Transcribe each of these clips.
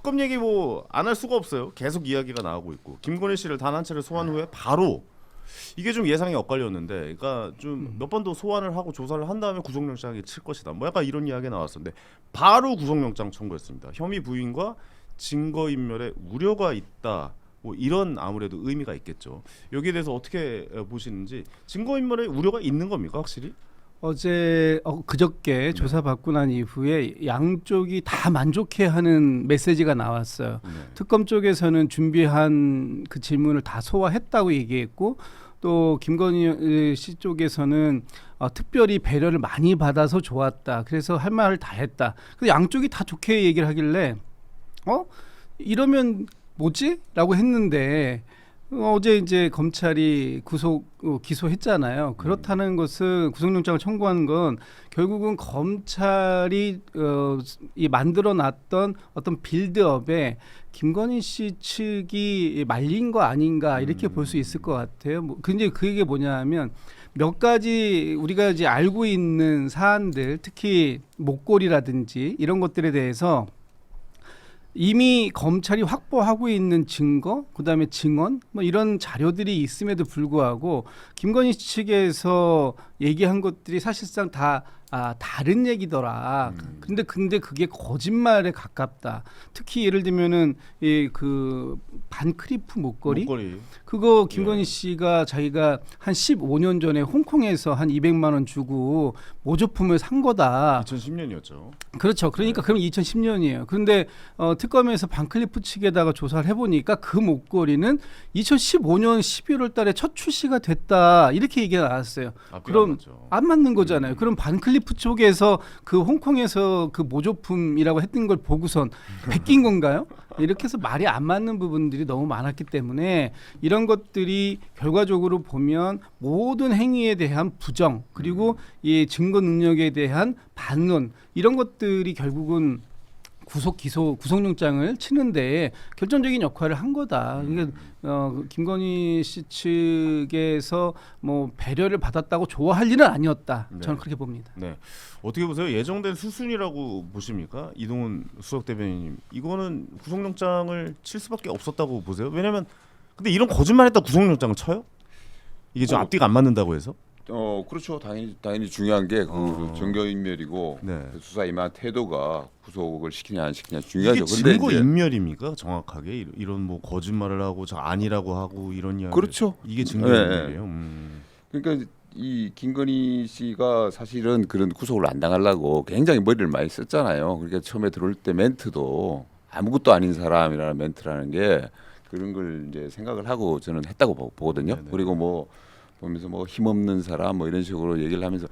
특검 얘기 뭐 안 할 수가 없어요. 계속 이야기가 나오고 있고 김건희 씨를 단 한 차례 소환 후에 바로 이게 좀 예상이 엇갈렸는데, 그러니까 좀 몇 번 더 소환을 하고 조사를 한 다음에 구속영장이 칠 것이다. 뭐 약간 이런 이야기가 나왔었는데 바로 구속영장 청구했습니다. 혐의 부인과 증거인멸에 우려가 있다. 뭐 이런 아무래도 의미가 있겠죠. 여기에 대해서 어떻게 보시는지. 증거인멸에 우려가 있는 겁니까 확실히? 어제 그저께 조사받고 난 이후에 양쪽이 다 만족해하는 메시지가 나왔어요. 특검 쪽에서는 준비한 그 질문을 다 소화했다고 얘기했고, 또 김건희 씨 쪽에서는 특별히 배려를 많이 받아서 좋았다. 그래서 할 말을 다 했다. 그래서 양쪽이 다 좋게 얘기를 하길래 이러면 뭐지? 라고 했는데 어제 이제 검찰이 기소했잖아요. 그렇다는 것은 구속영장을 청구하는 건 결국은 검찰이 이 만들어놨던 어떤 빌드업에 김건희 씨 측이 말린 거 아닌가 이렇게 볼 수 있을 것 같아요. 근데 그게 뭐냐하면 몇 가지 우리가 이제 알고 있는 사안들, 특히 목걸이라든지 이런 것들에 대해서 이미 검찰이 확보하고 있는 증거, 그다음에 증언, 뭐 이런 자료들이 있음에도 불구하고 김건희 측에서 얘기한 것들이 사실상 다 다른 얘기더라. 근데 그게 거짓말에 가깝다. 특히 예를 들면은 그 반크리프 목걸이 그거 김건희 씨가 자기가 한 15년 전에 홍콩에서 한 200만 원 주고 모조품을 산 거다. 2010년이었죠. 그렇죠. 그러니까 그럼 2010년이에요. 그런데 특검에서 반클리프 측에다가 조사를 해보니까 그 목걸이는 2015년 12월 달에 첫 출시가 됐다. 이렇게 얘기가 나왔어요. 그럼 안 맞는 거잖아요. 그럼 반클리프 쪽에서 그 홍콩에서 그 모조품이라고 했던 걸 보고선 베낀 건가요? 이렇게 해서 말이 안 맞는 부분들이 너무 많았기 때문에 이런 것들이 결과적으로 보면 모든 행위에 대한 부정, 그리고 이 증거 능력에 대한 반론, 이런 것들이 결국은 구속영장을 치는데 결정적인 역할을 한 거다. 그러니까 김건희 씨 측에서 뭐 배려를 받았다고 좋아할 일은 아니었다. 저는 그렇게 봅니다. 네. 어떻게 보세요? 예정된 수순이라고 보십니까? 이동훈 수석 대변인님, 이거는 구속영장을 칠 수밖에 없었다고 보세요? 왜냐면 근데 이런 거짓말했다 구속영장을 쳐요? 이게 좀 앞뒤가 안 맞는다고 해서? 그렇죠. 당연히 중요한 게 그 증거인멸이고 그 수사 임한 태도가 구속을 시키냐 안 시키냐 중요하죠. 이게 증거인멸입니까? 정확하게 이런 뭐 거짓말을 하고 저 아니라고 하고 이런 이야기. 그렇죠. 이게 증거인멸이에요. 그러니까 이 김건희 씨가 사실은 그런 구속을 안 당하려고 굉장히 머리를 많이 썼잖아요. 그러니까 처음에 들어올 때 멘트도 아무것도 아닌 사람이라는 멘트라는 게 그런 걸 이제 생각을 하고 저는 했다고 보거든요. 네네. 그리고 뭐 보면서 뭐 힘없는 사람 뭐 이런 식으로 얘기를 하면서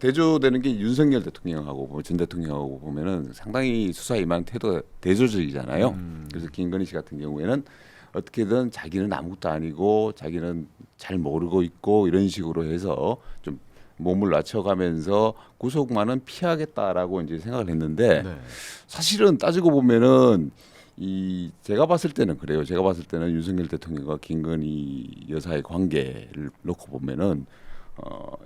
대조되는 게 윤석열 대통령하고 전 대통령하고 보면은 상당히 수사에 임하는 태도가 대조적이잖아요. 그래서 김건희 씨 같은 경우에는 어떻게든 자기는 아무것도 아니고 자기는 잘 모르고 있고 이런 식으로 해서 좀 몸을 낮춰가면서 구속만은 피하겠다라고 이제 생각을 했는데 사실은 따지고 보면은 제가 봤을 때는 그래요. 제가 봤을 때는 윤석열 대통령과 김건희 여사의 관계를 놓고 보면은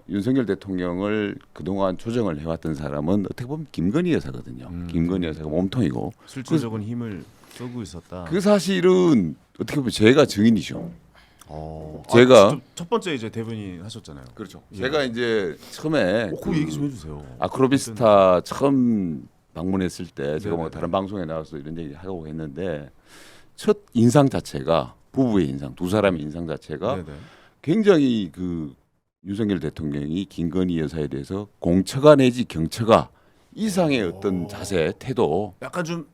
윤석열 대통령을 그동안 조정을 해왔던 사람은 어떻게 보면 김건희 여사거든요. 김건희 여사가 몸통이고 실질적인 힘을 쓰고 있었다. 그 사실은 어떻게 보면 제가 증인이죠. 제가 첫 번째 이제 대변인 하셨잖아요. 그렇죠. 제가 이제 처음에 그 얘기 좀 해주세요. 아크로비스타 처음 방문했을 때 제가 뭐 네네. 다른 방송에 나와서 이런 얘기 하고 했는데 첫 인상 자체가 부부의 인상, 두 사람의 인상 자체가 굉장히 그 윤석열 대통령이 김건희 여사에 대해서 공처가 내지 경처가 이상의 어떤 자세, 태도, 약간 좀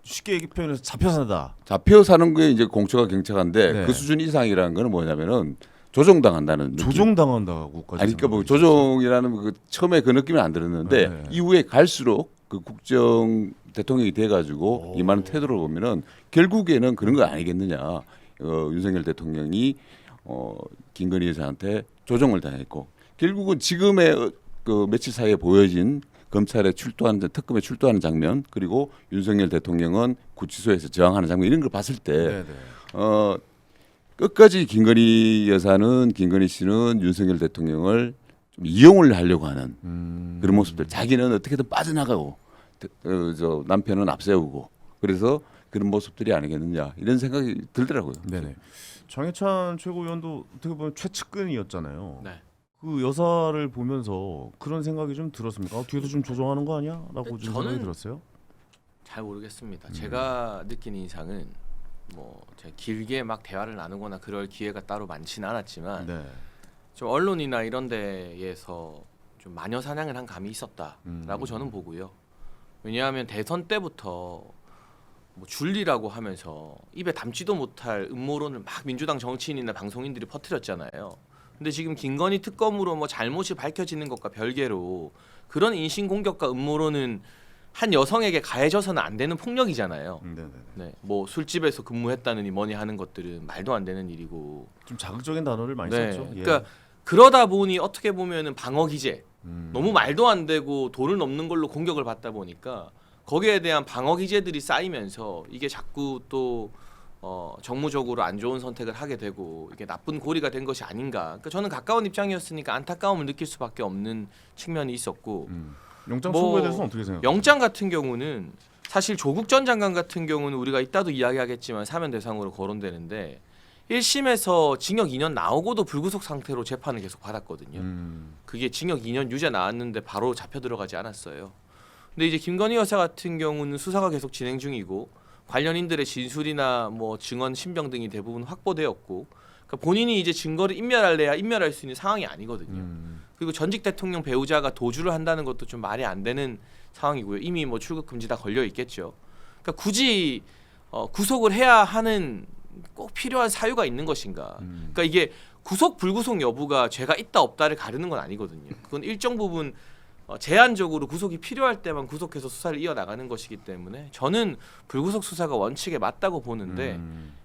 쉽게 얘기 표현해서 잡혀 산다. 잡혀 사는 거에 이제 공처가 경처가인데 네. 그 수준 이상이라는 거는 뭐냐면은 조종당한다는 느낌. 조종당한다고까지. 아니 그러니까 뭐 조종이라는 그 처음에 그 느낌은 안 들었는데 이후에 갈수록 그 국정 대통령이 돼가지고 임하는 태도를 보면은 결국에는 그런 거 아니겠느냐. 윤석열 대통령이 김건희 여사한테 조종을 당했고 결국은 지금의 그 며칠 사이에 보여진 검찰에 특검에 출두하는 장면, 그리고 윤석열 대통령은 구치소에서 저항하는 장면, 이런 걸 봤을 때 끝까지 김건희 씨는 윤석열 대통령을 좀 이용을 하려고 하는 그런 모습들. 자기는 어떻게든 빠져나가고 저 남편은 앞세우고 그래서 그런 모습들이 아니겠느냐 이런 생각이 들더라고요. 네네. 장해찬 최고위원도 어떻게 보면 최측근이었잖아요. 네. 그 여사를 보면서 그런 생각이 좀 들었습니까? 뒤에서 좀 조종하는 거 아니야?라고 좀 저는 생각이 들었어요. 잘 모르겠습니다. 제가 느낀 인상은 뭐 제가 길게 막 대화를 나누거나 그럴 기회가 따로 많지는 않았지만 네. 좀 언론이나 이런 데에서 좀 마녀 사냥을 한 감이 있었다라고 저는 보고요. 왜냐하면 대선 때부터 뭐 줄리라고 하면서 입에 담지도 못할 음모론을 막 민주당 정치인이나 방송인들이 퍼뜨렸잖아요. 근데 지금 김건희 특검으로 뭐 잘못이 밝혀지는 것과 별개로 그런 인신 공격과 음모론은 한 여성에게 가해져서는 안 되는 폭력이잖아요. 네네. 네, 뭐 술집에서 근무했다느니 뭐니 하는 것들은 말도 안 되는 일이고. 좀 자극적인 단어를 많이 네, 썼죠. 예. 그러니까 그러다 보니 어떻게 보면은 방어 기제, 음. 너무 말도 안 되고 도를 넘는 걸로 공격을 받다 보니까 거기에 대한 방어 기제들이 쌓이면서 이게 자꾸 또 정무적으로 안 좋은 선택을 하게 되고 이게 나쁜 고리가 된 것이 아닌가. 그러니까 저는 가까운 입장이었으니까 안타까움을 느낄 수밖에 없는 측면이 있었고. 영장 뭐 선고에 대해서는 어떻게 생각해요? 영장 같은 경우는 사실 조국 전 장관 같은 경우는 우리가 이따도 이야기하겠지만 사면 대상으로 거론되는데 1심에서 징역 2년 나오고도 불구속 상태로 재판을 계속 받았거든요. 그게 징역 2년 유죄 나왔는데 바로 잡혀 들어가지 않았어요. 근데 이제 김건희 여사 같은 경우는 수사가 계속 진행 중이고 관련인들의 진술이나 뭐 증언 신병 등이 대부분 확보되었고 그러니까 본인이 이제 증거를 인멸할래야 인멸할 수 있는 상황이 아니거든요. 그리고 전직 대통령 배우자가 도주를 한다는 것도 좀 말이 안 되는 상황이고요. 이미 뭐 출국 금지 다 걸려 있겠죠. 그러니까 굳이 구속을 해야 하는 꼭 필요한 사유가 있는 것인가? 그러니까 이게 구속 불구속 여부가 죄가 있다 없다를 가르는 건 아니거든요. 그건 일정 부분 제한적으로 구속이 필요할 때만 구속해서 수사를 이어나가는 것이기 때문에 저는 불구속 수사가 원칙에 맞다고 보는데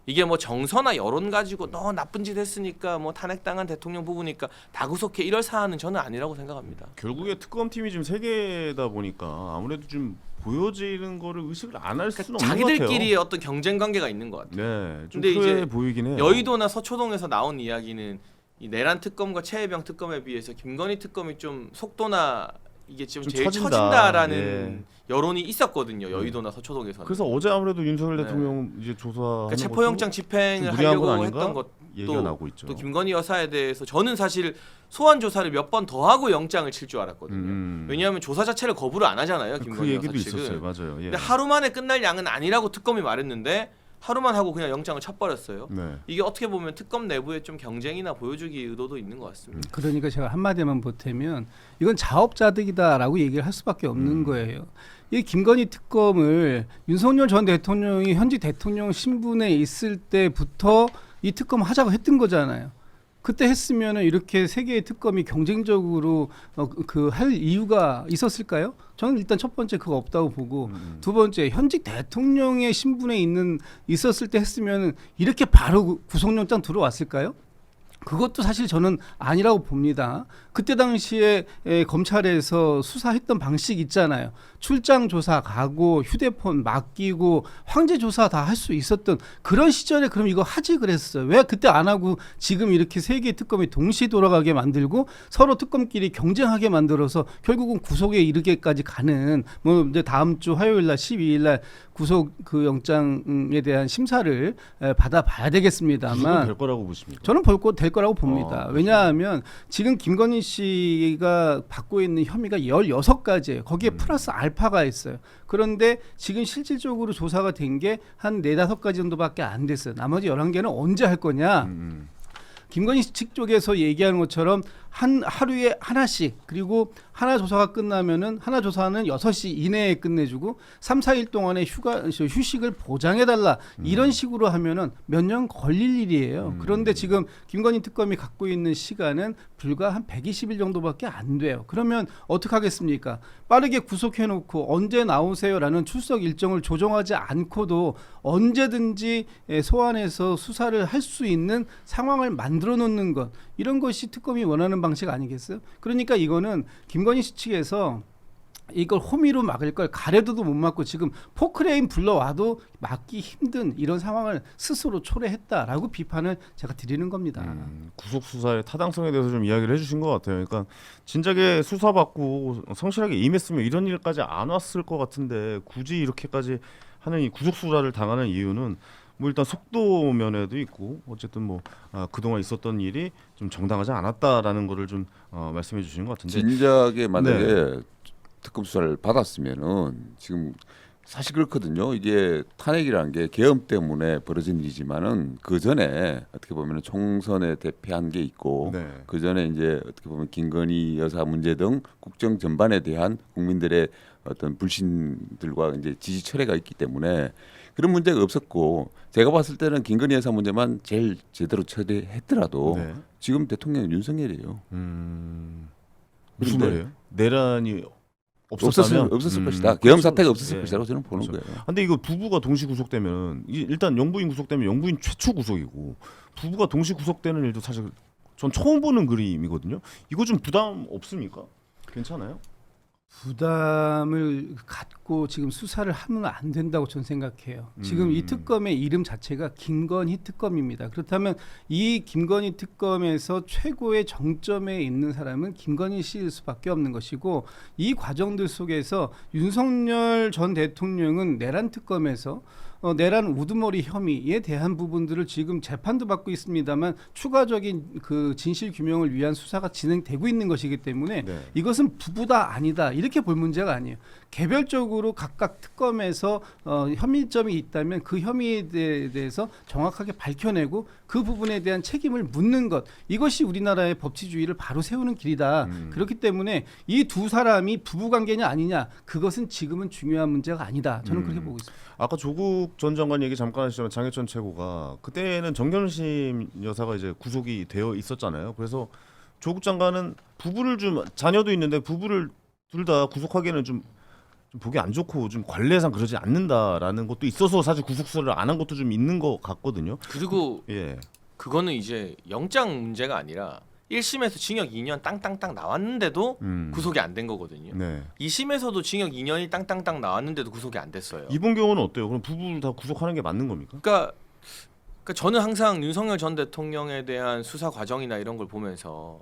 이게 뭐 정서나 여론 가지고 너 나쁜 짓 했으니까 뭐 탄핵당한 대통령 부부니까 다 구속해 이럴 사안은 저는 아니라고 생각합니다. 결국에 특검팀이 지금 세 개다 보니까 아무래도 좀 보여지는 거를 의식을 안 할 수는 없는 것 같아요. 자기들끼리의 어떤 경쟁 관계가 있는 것 같아요. 네, 좀 근데 그래 이제 보이긴 해요. 여의도나 서초동에서 나온 이야기는 이 내란 특검과 최혜병 특검에 비해서 김건희 특검이 좀 속도나 이게 지금 좀 제일 처진다. 처진다라는 예. 여론이 있었거든요. 여의도나 서초동에서는. 그래서 어제 아무래도 윤석열 네. 대통령 이제 조사하는 그러니까 체포영장 집행을 좀 무리한 건 하려고 아닌가? 했던 것 얘기가 나오고 있죠. 또 김건희 여사에 대해서 저는 사실 소환 조사를 몇 번 더 하고 영장을 칠 줄 알았거든요. 왜냐하면 조사 자체를 거부를 안 하잖아요. 그 김건희 얘기도 여사 측은. 있었어요, 맞아요. 예. 근데 하루 만에 끝날 양은 아니라고 특검이 말했는데 하루만 하고 그냥 영장을 쳐버렸어요. 네. 이게 어떻게 보면 특검 내부에 좀 경쟁이나 보여주기 의도도 있는 것 같습니다. 그러니까 제가 한마디만 보태면 이건 자업자득이다라고 얘기를 할 수밖에 없는 거예요. 이 김건희 특검을 윤석열 전 대통령이 현직 대통령 신분에 있을 때부터 이 특검 하자고 했던 거잖아요. 그때 했으면은 이렇게 세 개의 특검이 경쟁적으로 그 할 이유가 있었을까요? 저는 일단 첫 번째 그거 없다고 보고 두 번째 현직 대통령의 신분에 있었을 때 했으면은 이렇게 바로 구속영장 들어왔을까요? 그것도 사실 저는 아니라고 봅니다. 그때 당시에 검찰에서 수사했던 방식 있잖아요. 출장 조사 가고 휴대폰 맡기고 황제 조사 다 할 수 있었던 그런 시절에 그럼 이거 하지 그랬어요. 왜 그때 안 하고 지금 이렇게 세 개의 특검이 동시에 돌아가게 만들고 서로 특검끼리 경쟁하게 만들어서 결국은 구속에 이르게까지 가는 뭐 이제 다음 주 화요일 날 12일 날 구속 그 영장에 대한 심사를 받아봐야 되겠습니다만 될 거라고 보십니까? 저는 될 거라고 봅니다. 왜냐하면 지금 김건희 씨가 받고 있는 혐의가 16가지예요. 거기에 플러스 알파가 있어요. 그런데 지금 실질적으로 조사가 된 게 한 4-5가지 정도밖에 안 됐어요. 나머지 11개는 언제 할 거냐? 김건희 측 쪽에서 얘기하는 것처럼 하루에 하나씩 그리고 하나 조사가 끝나면은 하나 조사는 6시 이내에 끝내주고 3-4일 동안의 휴식을 보장해달라 이런 식으로 하면은 몇 년 걸릴 일이에요. 그런데 지금 김건희 특검이 갖고 있는 시간은 불과 한 120일 정도밖에 안 돼요. 그러면 어떻게 하겠습니까? 빠르게 구속해놓고 언제 나오세요라는 출석 일정을 조정하지 않고도 언제든지 소환해서 수사를 할 수 있는 상황을 만들어 놓는 것 이런 것이 특검이 원하는 방식 아니겠어요? 그러니까 이거는 김건희 씨 측에서 이걸 호미로 막을 걸 가래도도 못 막고 지금 포크레인 불러와도 막기 힘든 이런 상황을 스스로 초래했다라고 비판을 제가 드리는 겁니다. 구속 수사의 타당성에 대해서 좀 이야기를 해주신 것 같아요. 그러니까 진작에 수사받고 성실하게 임했으면 이런 일까지 안 왔을 것 같은데 굳이 이렇게까지 하는 이 구속수사를 당하는 이유는 뭐 일단 속도 면에도 있고 어쨌든 뭐 그동안 있었던 일이 좀 정당하지 않았다라는 거를 좀 말씀해 주시는 것 같은데 진작에 만약에 특검 수사를 받았으면은 지금 사실 그렇거든요. 이게 탄핵이라는 게 계엄 때문에 벌어진 일이지만은 그 전에 어떻게 보면 총선에 대패한 게 있고 네. 그 전에 이제 어떻게 보면 김건희 여사 문제 등 국정 전반에 대한 국민들의 어떤 불신들과 이제 지지 철회가 있기 때문에 그런 문제가 없었고 제가 봤을 때는 김건희 여사 문제만 제일 제대로 처리했더라도 네. 지금 대통령은 윤석열이에요. 무슨 근데 말이에요? 내란이 없었다면 없었을 것이다. 계엄 그렇죠. 사태가 없었을 예. 것이라고 저는 보는 그렇죠. 거예요. 근데 이거 부부가 동시 구속되면 일단 영부인 구속되면 영부인 최초 구속이고 부부가 동시 구속되는 일도 사실 전 처음 보는 그림이거든요. 이거 좀 부담 없습니까? 괜찮아요? 부담을 갖고 지금 수사를 하면 안 된다고 저는 생각해요. 지금 이 특검의 이름 자체가 김건희 특검입니다. 그렇다면 이 김건희 특검에서 최고의 정점에 있는 사람은 김건희 씨일 수밖에 없는 것이고 이 과정들 속에서 윤석열 전 대통령은 내란 특검에서 내란 우두머리 혐의에 대한 부분들을 지금 재판도 받고 있습니다만 추가적인 그 진실 규명을 위한 수사가 진행되고 있는 것이기 때문에 네. 이것은 부부다 아니다 이렇게 볼 문제가 아니에요. 개별적으로 각각 특검에서 혐의점이 있다면 그 혐의에 대해서 정확하게 밝혀내고 그 부분에 대한 책임을 묻는 것 이것이 우리나라의 법치주의를 바로 세우는 길이다. 그렇기 때문에 이 두 사람이 부부관계냐 아니냐 그것은 지금은 중요한 문제가 아니다. 저는 그렇게 보고 있습니다. 아까 조국 전 장관 얘기 잠깐 하시지만 장혜천 최고가 그때는 정경심 여사가 이제 구속이 되어 있었잖아요. 그래서 조국 장관은 부부를 좀 자녀도 있는데 부부를 둘 다 구속하기에는 좀 보기 안 좋고 좀 관례상 그러지 않는다라는 것도 있어서 사실 구속 수사를 안 한 것도 좀 있는 것 같거든요. 그리고 예. 그거는 이제 영장 문제가 아니라 1심에서 징역 2년 땅땅땅 나왔는데도 구속이 안 된 거거든요. 네. 2심에서도 징역 2년이 땅땅땅 나왔는데도 구속이 안 됐어요. 이번 경우는 어때요? 그럼 부부를 다 구속하는 게 맞는 겁니까? 그러니까 저는 항상 윤석열 전 대통령에 대한 수사 과정이나 이런 걸 보면서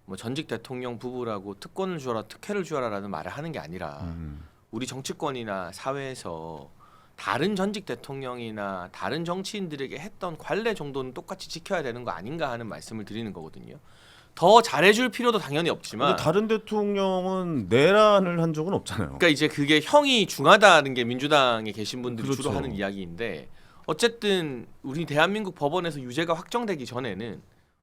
뭐 전직 대통령 부부라고 특권을 주어라 특혜를 주어라라는 말을 하는 게 아니라 우리 정치권이나 사회에서 다른 전직 대통령이나 다른 정치인들에게 했던 관례 정도는 똑같이 지켜야 되는 거 아닌가 하는 말씀을 드리는 거거든요. 더 잘해줄 필요도 당연히 없지만 근데 다른 대통령은 내란을 한 적은 없잖아요. 그러니까 이제 그게 형이 중하다는 게 민주당에 계신 분들이 그렇죠. 주로 하는 이야기인데 어쨌든 우리 대한민국 법원에서 유죄가 확정되기 전에는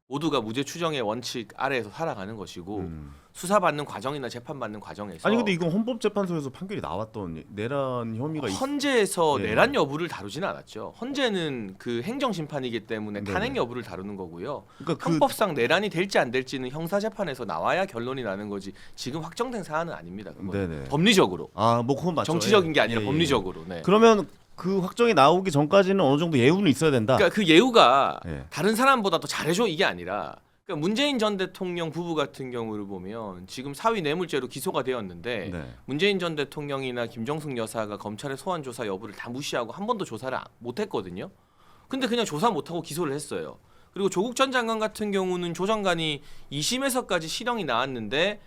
모두가 무죄 추정의 원칙 아래에서 살아가는 것이고 수사받는 과정이나 재판받는 과정에서 아니 근데 이건 헌법재판소에서 판결이 나왔던 내란 혐의가 헌재에서 예. 내란 여부를 다루지는 않았죠. 헌재는 그 행정심판이기 때문에 탄핵 네네. 여부를 다루는 거고요. 그러니까 헌법상 내란이 될지 안 될지는 형사재판에서 나와야 결론이 나는 거지 지금 확정된 사안은 아닙니다. 그건. 네네. 법리적으로 뭐 그건 맞죠. 정치적인 게 아니라 예, 예. 법리적으로. 네. 그러면 그 확정이 나오기 전까지는 어느 정도 예우는 있어야 된다. 그러니까 그 예우가 예. 다른 사람보다 더 잘해줘 이게 아니라 그러니까 문재인 전 대통령 부부 같은 경우를 보면 지금 사위 뇌물죄로 기소가 되었는데 네. 문재인 전 대통령이나 김정숙 여사가 검찰의 소환 조사 여부를 다 무시하고 한 번도 조사를 못했거든요. 근데 그냥 조사 못하고 기소를 했어요. 그리고 조국 전 장관 같은 경우는 조 장관이 2심에서까지 실형이 나왔는데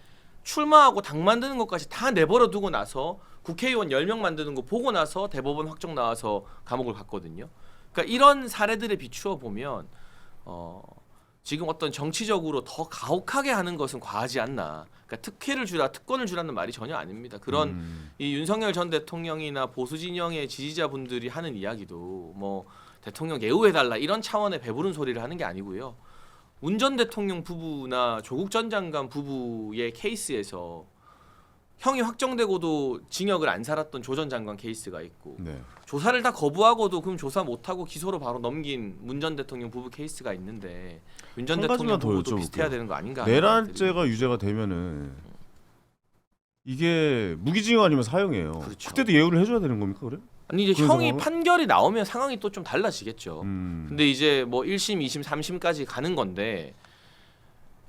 출마하고 당 만드는 것까지 다 내버려 두고 나서 국회의원 10명 만드는 거 보고 나서 대법원 확정 나와서 감옥을 갔거든요. 그러니까 이런 사례들에 비추어 보면 지금 어떤 정치적으로 더 가혹하게 하는 것은 과하지 않나. 그러니까 특혜를 주라, 특권을 주라는 말이 전혀 아닙니다. 그런 이 윤석열 전 대통령이나 보수 진영의 지지자분들이 하는 이야기도 뭐 대통령 예우해달라 이런 차원의 배부른 소리를 하는 게 아니고요. 문 전 대통령 부부나 조국 전 장관 부부의 케이스에서 형이 확정되고도 징역을 안 살았던 조 전 장관 케이스가 있고 네. 조사를 다 거부하고도 그럼 조사 못하고 기소로 바로 넘긴 문 전 대통령 부부 케이스가 있는데 윤 전 한 대통령 가지만 더 부부도 여쭤볼게요. 비슷해야 되는 거 아닌가? 내란죄가 유죄가 되면은 이게 무기징역 아니면 사형이에요. 그렇죠. 그때도 예우를 해줘야 되는 겁니까, 그래? 아니 이제 그런 형이 상황은? 판결이 나오면 상황이 또 좀 달라지겠죠. 음. 근데 이제 뭐 1심, 2심, 3심까지 가는 건데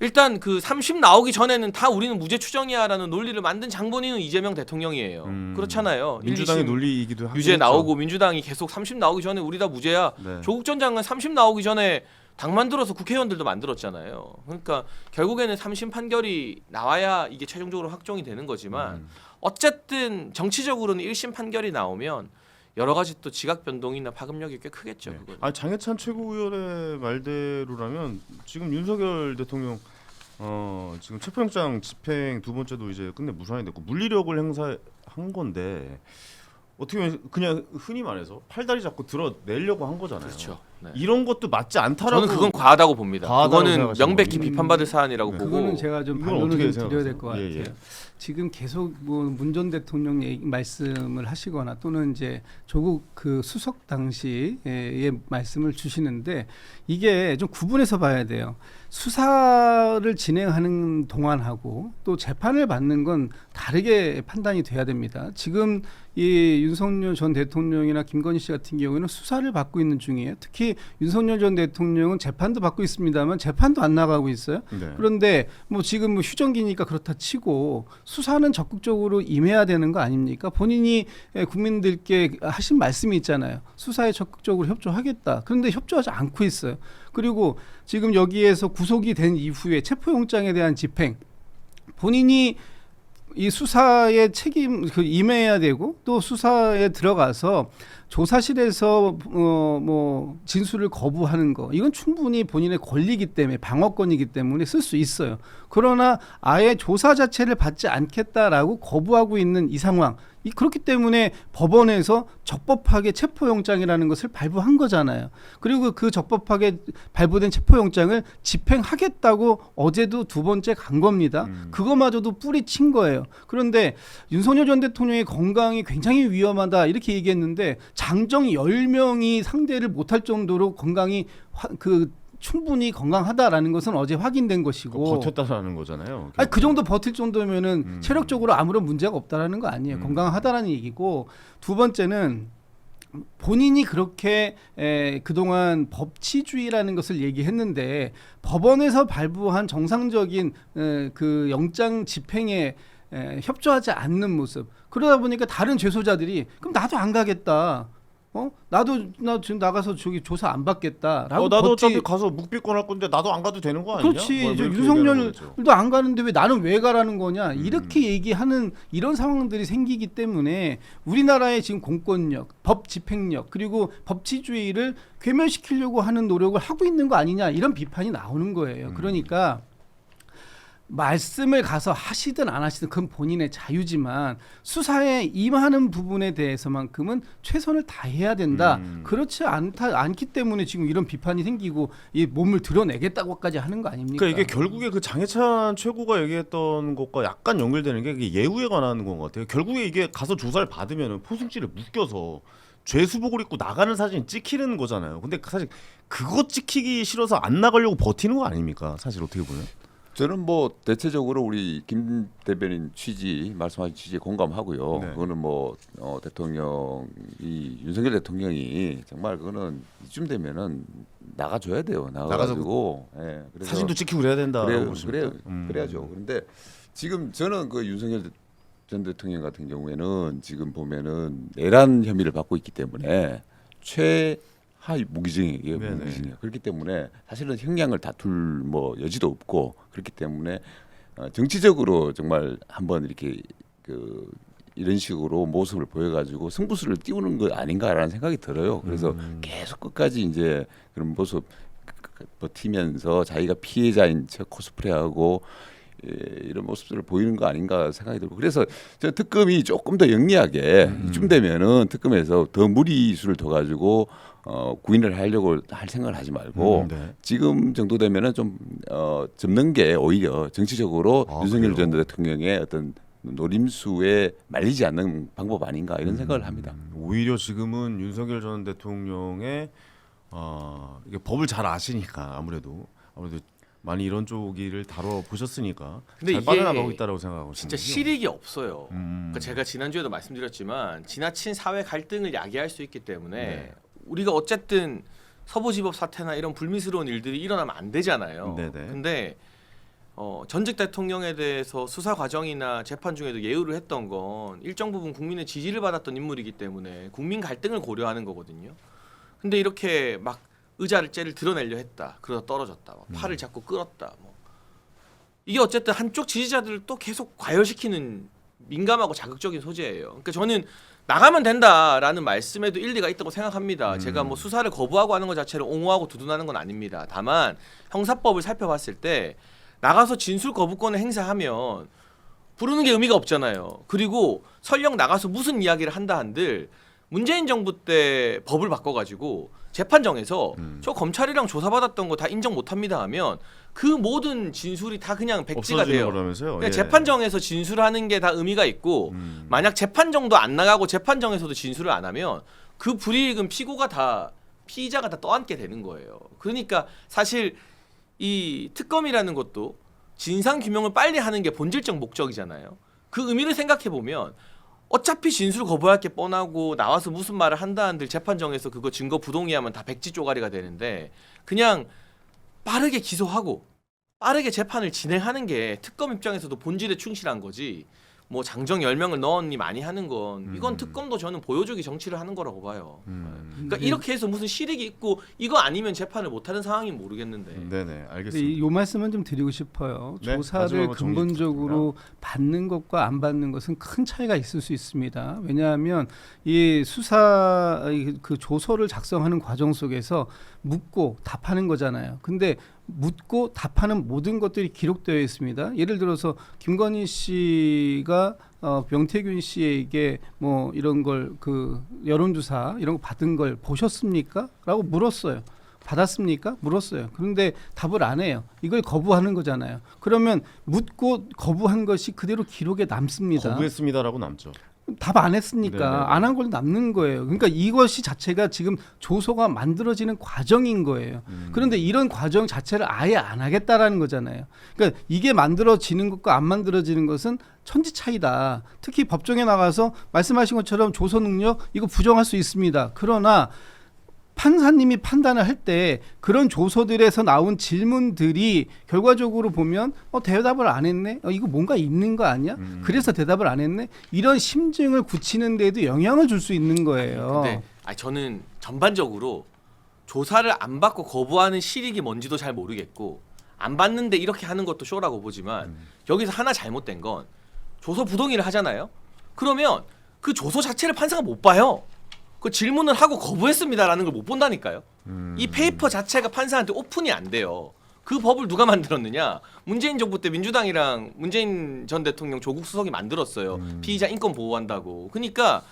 일단 그 3심 나오기 전에는 다 우리는 무죄 추정이야라는 논리를 만든 장본인은 이재명 대통령이에요. 그렇잖아요. 민주당의 1, 2심 논리이기도 하죠. 유죄 나오고 민주당이 계속 3심 나오기 전에 우리 다 무죄야. 네. 조국 전 장관 3심 나오기 전에 당 만들어서 국회의원들도 만들었잖아요. 그러니까 결국에는 3심 판결이 나와야 이게 최종적으로 확정이 되는 거지만 어쨌든 정치적으로는 1심 판결이 나오면 여러 가지 또 지각 변동이나 파급력이 꽤 크겠죠. 네. 그거는. 아 장해찬 최고위원의 말대로라면 지금 윤석열 대통령 지금 체포영장 집행 두 번째도 이제 끝내 무산이 됐고 물리력을 행사한 건데 어떻게 보면 그냥 흔히 말해서 팔다리 잡고 들어내려고 한 거잖아요. 그렇죠. 네. 이런 것도 맞지 않다라고. 저는 그건 과하다고 봅니다. 과하다고 그거는 생각하시는 명백히 거군요. 비판받을 사안이라고 보고. 그거는 제가 좀 이건 반론을 어떻게 좀 드려야 될 것 생각하세요? 같아요. 예, 예. 지금 계속 뭐 문 전 대통령 말씀을 하시거나 또는 이제 조국 그 수석 당시의 말씀을 주시는데 이게 좀 구분해서 봐야 돼요. 수사를 진행하는 동안하고 또 재판을 받는 건 다르게 판단이 돼야 됩니다. 지금 이 윤석열 전 대통령이나 김건희 씨 같은 경우에는 수사를 받고 있는 중이에요. 특히 윤석열 전 대통령은 재판도 받고 있습니다만 재판도 안 나가고 있어요. 네. 그런데 뭐 지금 뭐 휴전기니까 그렇다 치고 수사는 적극적으로 임해야 되는 거 아닙니까? 본인이 국민들께 하신 말씀이 있잖아요. 수사에 적극적으로 협조하겠다. 그런데 협조하지 않고 있어요. 그리고 지금 여기에서 구속이 된 이후에 체포영장에 대한 집행 본인이 이 수사에 책임 임해야 되고 또 수사에 들어가서 조사실에서 뭐 진술을 거부하는 거 이건 충분히 본인의 권리이기 때문에 방어권이기 때문에 쓸 수 있어요. 그러나 아예 조사 자체를 받지 않겠다라고 거부하고 있는 이 상황 그렇기 때문에 법원에서 적법하게 체포영장이라는 것을 발부한 거잖아요. 그리고 그 적법하게 발부된 체포영장을 집행하겠다고 어제도 두 번째 간 겁니다. 그거마저도 뿌리친 거예요. 그런데 윤석열 전 대통령의 건강이 굉장히 위험하다 이렇게 얘기했는데 장정 10명이 상대를 못할 정도로 건강이 충분히 건강하다라는 것은 어제 확인된 것이고 버텼다라는 거잖아요. 아니, 그 정도 버틸 정도면은 체력적으로 아무런 문제가 없다라는 거 아니에요. 건강하다라는 얘기고 두 번째는 본인이 그렇게 그동안 법치주의라는 것을 얘기했는데 법원에서 발부한 정상적인 그 영장 집행에 협조하지 않는 모습 그러다 보니까 다른 죄소자들이 그럼 나도 안 가겠다. 나 지금 나가서 저기 조사 안 받겠다라고 나도 어차피 가서 묵비권 할 건데 나도 안 가도 되는 거 아니냐? 그렇지. 뭐 이렇게 윤석열도 안 가는데 왜 나는 왜 가라는 거냐? 이렇게 얘기하는 이런 상황들이 생기기 때문에 우리나라의 지금 공권력, 법 집행력 그리고 법치주의를 괴멸시키려고 하는 노력을 하고 있는 거 아니냐? 이런 비판이 나오는 거예요. 그러니까 말씀을 가서 하시든 안 하시든 그건 본인의 자유지만 수사에 임하는 부분에 대해서만큼은 최선을 다해야 된다. 그렇지 않기 때문에 지금 이런 비판이 생기고 이 몸을 드러내겠다고까지 하는 거 아닙니까? 그러니까 이게 결국에 그 장해찬 최고가 얘기했던 것과 약간 연결되는 게 이게 예우에 관한 건 것 같아요. 결국에 이게 가서 조사를 받으면 포승지를 묶여서 죄수복을 입고 나가는 사진이 찍히는 거잖아요. 근데 사실 그거 찍히기 싫어서 안 나가려고 버티는 거 아닙니까? 사실 어떻게 보면. 저는 뭐 대체적으로 우리 김 대변인 말씀하신 취지에 공감하고요. 네. 그거는 뭐 대통령이 윤석열 대통령이 정말 그거는 이쯤 되면은 나가줘야 돼요. 나가가지고 예, 그래서 사진도 찍히고 그래야 된다. 그래야죠. 그런데 지금 저는 그 윤석열 전 대통령 같은 경우에는 지금 보면은 내란 혐의를 받고 있기 때문에 최하위 무기징역이에요. 네네. 무기징역. 그렇기 때문에 사실은 형량을 다툴 뭐 여지도 없고 그렇기 때문에 정치적으로 정말 한번 이렇게 이런 식으로 모습을 보여가지고 승부수를 띄우는 거 아닌가라는 생각이 들어요. 그래서 계속 끝까지 이제 그런 모습 버티면서 자기가 피해자인 척 코스프레하고 이런 모습들을 보이는 거 아닌가 생각이 들고 그래서 저 특검이 조금 더 영리하게 이쯤 되면은 특검에서 더 무리수를 더 가지고 구인을 하려고 할 생각을 하지 말고 네. 지금 정도 되면은 좀 접는 게 오히려 정치적으로 윤석열 전 대통령의 어떤 노림수에 말리지 않는 방법 아닌가 이런 생각을 합니다. 오히려 지금은 윤석열 전 대통령의 이게 법을 잘 아시니까 아무래도 많이 이런 쪽을 다뤄 보셨으니까 근데 잘 이게 빠져나가고 있다라고 생각하고 진짜 실익이 없어요. 음. 그러니까 제가 지난주에도 말씀드렸지만 지나친 사회 갈등을 야기할 수 있기 때문에 네. 우리가 어쨌든 서부지법 사태나 이런 불미스러운 일들이 일어나면 안 되잖아요. 네네. 근데 전직 대통령에 대해서 수사 과정이나 재판 중에도 예우를 했던 건 일정 부분 국민의 지지를 받았던 인물이기 때문에 국민 갈등을 고려하는 거거든요. 근데 이렇게 막 의자를 드러내려 했다. 그러다 떨어졌다. 팔을 잡고 끌었다. 이게 어쨌든 한쪽 지지자들을 또 계속 과열시키는 민감하고 자극적인 소재예요. 그러니까 저는 나가면 된다라는 말씀에도 일리가 있다고 생각합니다. 제가 뭐 수사를 거부하고 하는 것 자체를 옹호하고 두둔하는 건 아닙니다. 다만 형사법을 살펴봤을 때 나가서 진술 거부권을 행사하면 부르는 게 의미가 없잖아요. 그리고 설령 나가서 무슨 이야기를 한다 한들 문재인 정부 때 법을 바꿔가지고 재판정에서 저 검찰이랑 조사받았던 거 다 인정 못합니다 하면 그 모든 진술이 다 그냥 백지가 없어지는 돼요. 거라면서요? 그러니까 예. 재판정에서 진술하는 게 다 의미가 있고 만약 재판정도 안 나가고 재판정에서도 진술을 안 하면 그 불이익은 피의자가 다 떠안게 되는 거예요. 그러니까 사실 이 특검이라는 것도 진상 규명을 빨리 하는 게 본질적 목적이잖아요. 그 의미를 생각해 보면 어차피 진술 거부할 게 뻔하고 나와서 무슨 말을 한다 한들 재판정에서 그거 증거 부동의하면 다 백지 쪼가리가 되는데 그냥 빠르게 기소하고 빠르게 재판을 진행하는 게 특검 입장에서도 본질에 충실한 거지. 뭐 장정 10명을 넣었니 많이 하는 건 이건 특검도 저는 보여주기 정치를 하는 거라고 봐요. 그러니까 이렇게 해서 무슨 실익이 있고 이거 아니면 재판을 못하는 상황이면 모르겠는데. 네네 근데 알겠습니다. 요 말씀은 좀 드리고 싶어요. 네, 조사를 마지막으로 정리 근본적으로 받는 것과 안 받는 것은 큰 차이가 있을 수 있습니다. 왜냐하면 이 수사 그 조서를 작성하는 과정 속에서 묻고 답하는 거잖아요. 근데 묻고 답하는 모든 것들이 기록되어 있습니다. 예를 들어서 김건희 씨가 명태균 씨에게 뭐 이런 걸 그 여론조사 이런 거 받은 걸 보셨습니까? 라고 물었어요. 받았습니까? 물었어요. 그런데 답을 안 해요. 이걸 거부하는 거잖아요. 그러면 묻고 거부한 것이 그대로 기록에 남습니다. 거부했습니다라고 남죠. 답 안 했으니까 네네네. 안 한 걸 남는 거예요. 그러니까 이것이 자체가 지금 조서가 만들어지는 과정인 거예요. 그런데 이런 과정 자체를 아예 안 하겠다라는 거잖아요. 그러니까 이게 만들어지는 것과 안 만들어지는 것은 천지 차이다. 특히 법정에 나가서 말씀하신 것처럼 조서 능력 이거 부정할 수 있습니다. 그러나 판사님이 판단을 할 때 그런 조서들에서 나온 질문들이 결과적으로 보면 대답을 안 했네. 이거 뭔가 있는 거 아니야? 그래서 대답을 안 했네. 이런 심증을 굳히는 데에도 영향을 줄 수 있는 거예요. 근데 저는 전반적으로 조사를 안 받고 거부하는 실익이 뭔지도 잘 모르겠고 안 받는데 이렇게 하는 것도 쇼라고 보지만 여기서 하나 잘못된 건 조서 부동의를 하잖아요. 그러면 그 조서 자체를 판사가 못 봐요. 그 질문을 하고 거부했습니다라는 걸 못 본다니까요. 이 페이퍼 자체가 판사한테 오픈이 안 돼요. 그 법을 누가 만들었느냐? 문재인 정부 때 민주당이랑 문재인 전 대통령 조국 수석이 만들었어요. 피의자 인권 보호한다고. 그러니까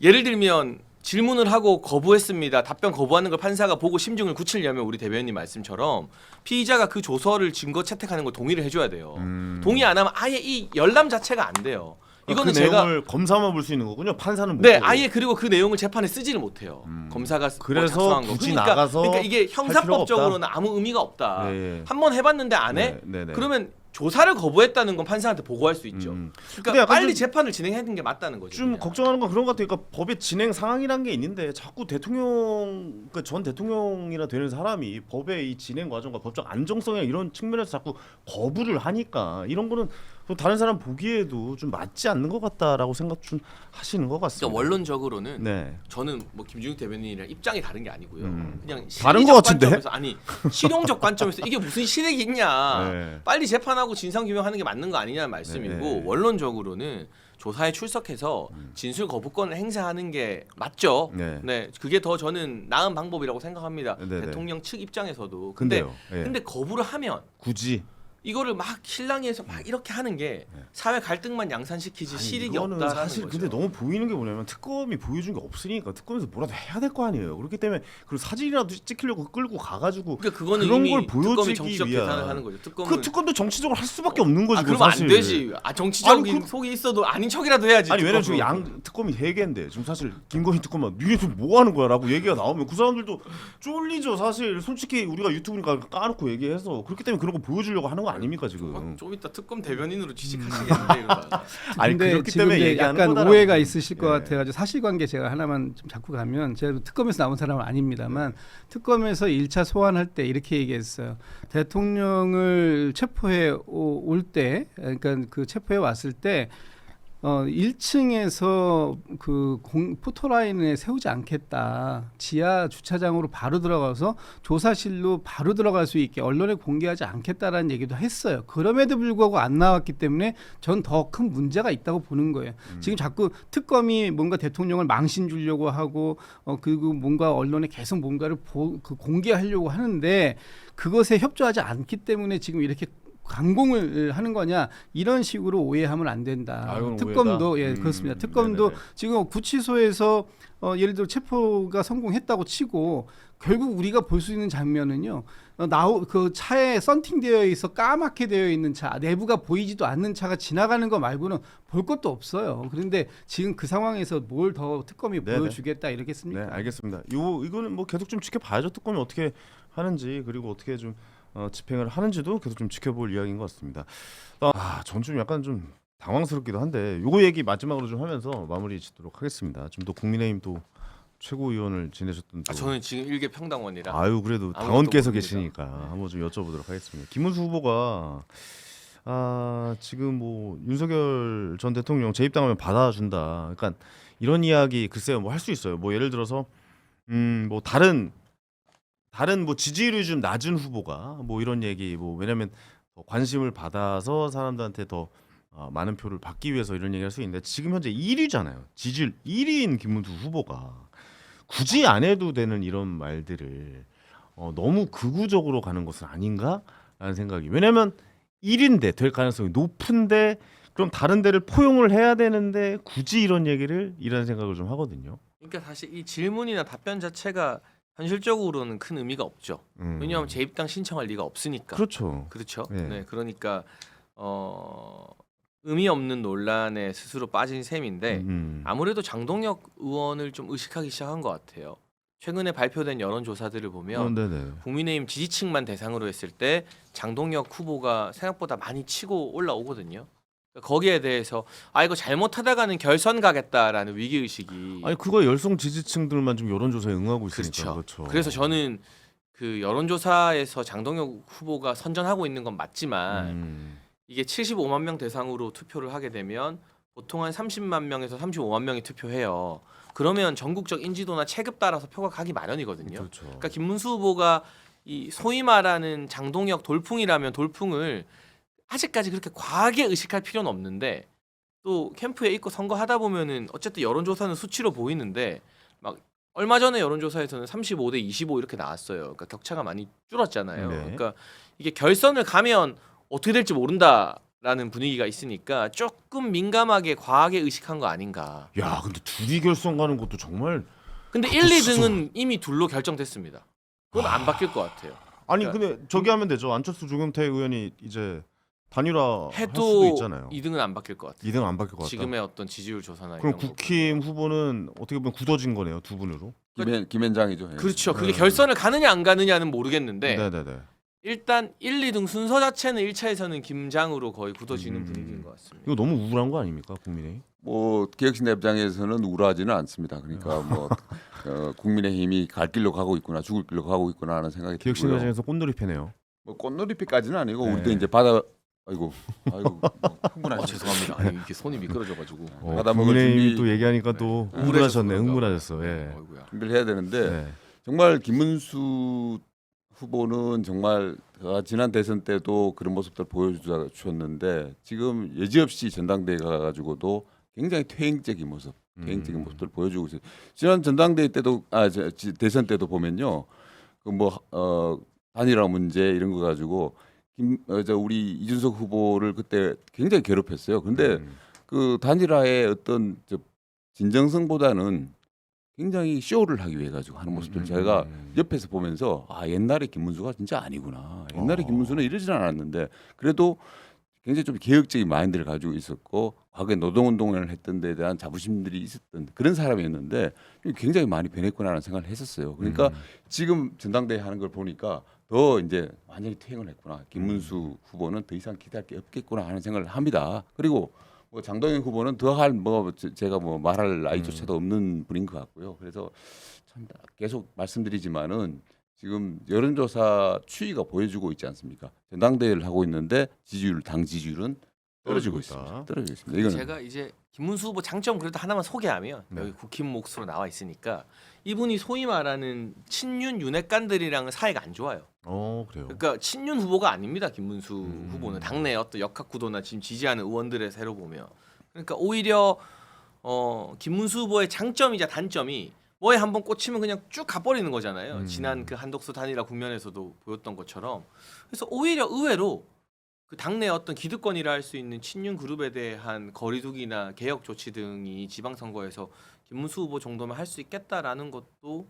예를 들면 질문을 하고 거부했습니다. 답변 거부하는 걸 판사가 보고 심증을 굳히려면 우리 대변인 말씀처럼 피의자가 그 조서를 증거 채택하는 걸 동의를 해줘야 돼요. 동의 안 하면 아예 이 열람 자체가 안 돼요. 이거는 그 제가 내용을 검사만 볼 수 있는 거군요. 판사는 못 네, 보고. 아예 그리고 그 내용을 재판에 쓰지를 못해요. 검사가 그래서 작성한 거. 굳이 나가서 그러니까 이게 할 필요가 형사법적으로는 아무 의미가 없다. 네. 한번 해봤는데 안 해? 네, 네. 그러면 조사를 거부했다는 건 판사한테 보고할 수 있죠. 근데 그러니까 약간 빨리 좀- 재판을 진행하는 게 맞다는 거죠. 좀 그냥. 걱정하는 건 그런 것 같아요. 그러니까 법의 진행 상황이란 게 있는데 자꾸 대통령, 그러니까 전 대통령이나 되는 사람이 법의 이 진행 과정과 법적 안정성이나 이런 측면에서 자꾸 거부를 하니까 이런 거는 또 다른 사람 보기에도 좀 맞지 않는 것 같다라고 생각 좀 하시는 것 같습니다. 그러니까 원론적으로는 네. 저는 뭐 김준욱 대변인이랑 입장이 다른 게 아니고요. 그냥 다른 실리적 것 같은데? 관점에서, 아니 실용적 관점에서 이게 무슨 실익이 있냐? 네. 빨리 재판하고 진상 규명하는 게 맞는 거 아니냐는 말씀이고 네. 원론적으로는 조사에 출석해서 진술 거부권을 행사하는 게 맞죠. 네. 네, 그게 더 저는 나은 방법이라고 생각합니다. 네네. 대통령 측 입장에서도. 근데 근데요. 예. 근데 거부를 하면 굳이 이거를 막 실랑이에서 막 이렇게 하는 게 사회 갈등만 양산시키지 아니, 실익이 이거는 없다라는 사실 거죠. 근데 너무 보이는 게 뭐냐면 특검이 보여준 게 없으니까 특검에서 뭐라도 해야 될 거 아니에요. 그렇기 때문에 그리고 사진이라도 찍히려고 끌고 가가지고 그러니까 그거는 그런 이미 걸 특검이 보여주기 정치적 위한 계산을 하는 거죠. 특검은 그 특검도 정치적으로 할 수밖에 없는 거지. 그러면 사실. 안 되지. 정치적인 아니, 속이 있어도 아닌 척이라도 해야지. 아니 왜냐면 지금 특검은. 양 특검이 3개인데 지금 사실 김건희 특검만 니네 지금 뭐 하는 거야라고 얘기가 나오면 그 사람들도 쫄리죠. 사실 솔직히 우리가 유튜브니까 까놓고 얘기해서 그렇기 때문에 그런 거 보여주려고 하는 거 아닙니까 지금. 좀 이따 특검 대변인으로 취직하시겠는데 이러다가. 아니 근데 그렇기 지금 때문에 이제 얘기하는 약간 거다라고. 오해가 있으실 것 예. 같아가지고 사실관계 제가 하나만 좀 잡고 가면 제가 특검에서 나온 사람은 아닙니다만 특검에서 1차 소환할 때 이렇게 얘기했어요. 대통령을 체포해 올 때, 그러니까 그 체포해 왔을 때 1층에서 그 포토라인에 세우지 않겠다. 지하 주차장으로 바로 들어가서 조사실로 바로 들어갈 수 있게 언론에 공개하지 않겠다라는 얘기도 했어요. 그럼에도 불구하고 안 나왔기 때문에 전 더 큰 문제가 있다고 보는 거예요. 지금 자꾸 특검이 뭔가 대통령을 망신 주려고 하고 그리고 뭔가 언론에 계속 뭔가를 공개하려고 하는데 그것에 협조하지 않기 때문에 지금 이렇게 강공을 하는 거냐 이런 식으로 오해하면 안 된다. 아, 이건 특검도 오해다? 예 그렇습니다. 특검도 네네네. 지금 구치소에서 예를 들어 체포가 성공했다고 치고 결국 우리가 볼 수 있는 장면은요. 그 차에 썬팅되어 있어 까맣게 되어 있는 차 내부가 보이지도 않는 차가 지나가는 거 말고는 볼 것도 없어요. 그런데 지금 그 상황에서 뭘 더 특검이 네네. 보여주겠다 이러겠습니까? 네, 알겠습니다. 이거는 뭐 계속 좀 지켜봐야죠. 특검이 어떻게 하는지 그리고 어떻게 좀 집행을 하는지도 계속 좀 지켜볼 이야기인 것 같습니다. 전 좀 약간 좀 당황스럽기도 한데 요거 얘기 마지막으로 좀 하면서 마무리 짓도록 하겠습니다. 좀 더 국민의힘 또 최고위원을 지내셨던 또 저는 지금 일개 평당원이라 아유 그래도 아무것도 당원께서 모릅니다. 계시니까 한번 좀 여쭤보도록 하겠습니다. 김문수 후보가 지금 뭐 윤석열 전 대통령 재입당하면 받아준다. 그러니까 이런 이야기 글쎄요 뭐 할 수 있어요. 뭐 예를 들어서 뭐 다른 뭐 지지율이 좀 낮은 후보가 뭐 이런 얘기 뭐 왜냐면 더 관심을 받아서 사람들한테 더 많은 표를 받기 위해서 이런 얘기할 수 있는데 지금 현재 1위잖아요. 지지율 1위인 김문수 후보가 굳이 안 해도 되는 이런 말들을 너무 극우적으로 가는 것은 아닌가라는 생각이. 왜냐면 1인데 될 가능성이 높은데 그럼 다른 데를 포용을 해야 되는데 굳이 이런 생각을 좀 하거든요. 그러니까 사실 이 질문이나 답변 자체가 현실적으로는 큰 의미가 없죠. 왜냐하면 재입당 신청할 리가 없으니까. 그렇죠. 그렇죠. 네. 네, 그러니까 의미 없는 논란에 스스로 빠진 셈인데 아무래도 장동혁 의원을 좀 의식하기 시작한 것 같아요. 최근에 발표된 여론조사들을 보면 네네. 국민의힘 지지층만 대상으로 했을 때 장동혁 후보가 생각보다 많이 치고 올라오거든요. 그러니까 거기에 대해서 이거 잘못하다가는 결선 가겠다라는 위기 의식이. 아니 그거 열성 지지층들만 좀 여론조사에 응하고 있으니까 그렇죠. 그래서 저는 그 여론조사에서 장동혁 후보가 선전하고 있는 건 맞지만 이게 75만 명 대상으로 투표를 하게 되면 보통 한 30만 명에서 35만 명이 투표해요. 그러면 전국적 인지도나 체급 따라서 표가 가기 마련이거든요. 그렇죠. 그러니까 김문수 후보가 이 소위 말하는 장동혁 돌풍이라면 돌풍을 아직까지 그렇게 과하게 의식할 필요는 없는데 또 캠프에 있고 선거하다 보면은 어쨌든 여론조사는 수치로 보이는데 막 얼마 전에 여론조사에서는 35대 25 이렇게 나왔어요. 그러니까 격차가 많이 줄었잖아요. 네. 그러니까 이게 결선을 가면 어떻게 될지 모른다라는 분위기가 있으니까 조금 민감하게 과하게 의식한 거 아닌가. 야 근데 둘이 결선 가는 것도 정말 근데 1, 2등은 이미 둘로 결정됐습니다. 그건 안 바뀔 것 같아요. 아니 그러니까 근데 저기 하면 되죠. 안철수 조경태 의원이 이제 단일화 할 수도 해도 있잖아요. 2등은 안 바뀔 것 같아요. 2등 안 바뀔 것 같다. 지금의 어떤 지지율 조사나 그럼 이런 거. 국힘 후보는 어떻게 보면 굳어진 거네요. 두 분으로. 김현장이죠. 예. 그렇죠. 그게 네. 결선을 가느냐 안 가느냐는 모르겠는데 네네네. 일단 1, 2등 순서 자체는 1차에서는 김장으로 거의 굳어지는 분위기인 것 같습니다. 이거 너무 우울한 거 아닙니까 국민의힘? 뭐 개혁신당 입장에서는 우울하지는 않습니다. 그러니까 뭐 국민의힘이 갈 길로 가고 있구나, 죽을 길로 가고 있구나 하는 생각이 들고요. 기획신당에서 꽃놀이 패네요. 뭐 꽃놀이피까지는 아니고 네. 우리도 이제 아이고 뭐 흥분하시네. 죄송합니다. 아니, 이게 손이 미끄러져가지고 받아 먹을 국민의힘 준비- 또 얘기하니까 또 네. 흥분하셨네. 우울해졌어요. 흥분하셨어. 예. 어이구야. 준비를 해야 되는데 네. 정말 김문수 후보는 정말 지난 대선 때도 그런 모습들 보여주셨는데 지금 여지없이 전당대회 가가지고도 굉장히 퇴행적인 퇴행적인 모습들 보여주고 있어요. 지난 전당대회 때도 대선 때도 보면요, 그 뭐 단일화 문제 이런 거 가지고 우리 이준석 후보를 그때 굉장히 괴롭혔어요. 근데 그 단일화의 어떤 진정성보다는 굉장히 쇼를 하기 위해 가지고 하는 모습들 제가 옆에서 보면서 옛날에 김문수가 진짜 아니구나. 옛날에 김문수는 이러질 않았는데 그래도 굉장히 좀 개혁적인 마인드를 가지고 있었고 과거에 노동운동을 했던 데에 대한 자부심들이 있었던 그런 사람이었는데 굉장히 많이 변했구나라는 생각을 했었어요. 그러니까 지금 전당대회 하는 걸 보니까 더 이제 완전히 퇴행을 했구나. 김문수 후보는 더 이상 기대할 게 없겠구나 하는 생각을 합니다. 그리고 뭐 장동영 후보는 더할 제가 뭐 말할 나이조차도 없는 분인 것 같고요. 그래서 참 계속 말씀드리지만은 지금 여론조사 추이가 보여주고 있지 않습니까? 전당대회를 하고 있는데 당 지지율은 떨어지고 있습니다. 떨어지고 있습니다. 이거는 제가 이제 김문수 후보 장점 그래도 하나만 소개하면 네. 여기 국힘 몫으로 나와 있으니까 이분이 소위 말하는 친윤 윤핵관들이랑은 사이가 안 좋아요. 그래요. 그러니까 친윤 후보가 아닙니다. 김문수 후보는 당내 어떤 역학 구도나 지금 지지하는 의원들의 세로 보면 그러니까 오히려 김문수 후보의 장점이자 단점이 뭐에 한번 꽂히면 그냥 쭉 가버리는 거잖아요. 지난 그 한덕수 단일화 국면에서도 보였던 것처럼. 그래서 오히려 의외로 그 당내 어떤 기득권이라 할 수 있는 친윤 그룹에 대한 거리두기나 개혁 조치 등이 지방선거에서 김문수 후보 정도면 할 수 있겠다라는 것도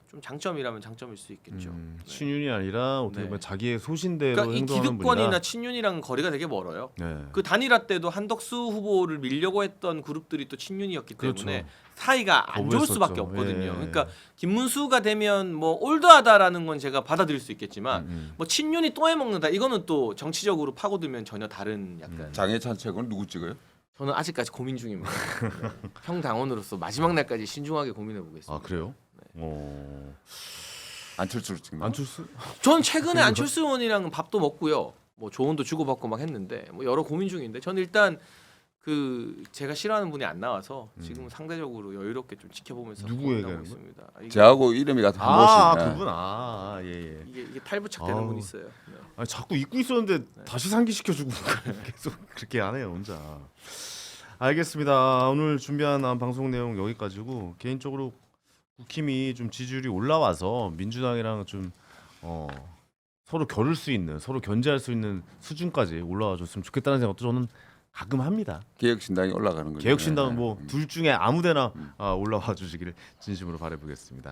좀 장점이라면 장점일 수 있겠죠. 네. 친윤이 아니라 어떻게 보면 네. 자기의 소신대로 그러니까 이 행동하는 기득권이나 분이다. 친윤이랑 거리가 되게 멀어요. 네. 그 단일화 때도 한덕수 후보를 밀려고 했던 그룹들이 또 친윤이었기 때문에 그렇죠. 사이가 안 좋을 거부했었죠. 수밖에 없거든요. 예. 그러니까 김문수가 되면 뭐 올드하다라는 건 제가 받아들일 수 있겠지만 뭐 친윤이 또 해먹는다 이거는 또 정치적으로 파고들면 전혀 다른 약간. 장해찬 책은 누구 찍어요? 저는 아직까지 고민 중입니다. 네. 형 당원으로서 마지막 날까지 신중하게 고민해 보겠습니다. 아 그래요? 안철수를 찍나? 안철수? 전 최근에 안철수 의원이랑 밥도 먹고요. 뭐 조언도 주고받고 막 했는데 뭐 여러 고민 중인데 저는 일단 그 제가 싫어하는 분이 안 나와서 지금 상대적으로 여유롭게 좀 지켜보면서 누구 고민하고 얘기하는 있습니다. 이게, 저하고 이름이 같은 한 곳이. 그분 예예. 이게 탈부착되는 아우. 분 있어요. 네. 아니 자꾸 잊고 있었는데 다시 상기시켜주고 계속 그렇게 안 해요 혼자. 알겠습니다. 오늘 준비한 방송 내용 여기까지고 개인적으로 국힘이 좀 지지율이 올라와서 민주당이랑 좀 서로 겨룰 수 있는 서로 견제할 수 있는 수준까지 올라와줬으면 좋겠다는 생각도 저는 가끔 합니다. 개혁신당이 올라가는 거죠. 개혁신당은 네. 뭐 둘 중에 아무데나 올라와 주시기를 진심으로 바라보겠습니다.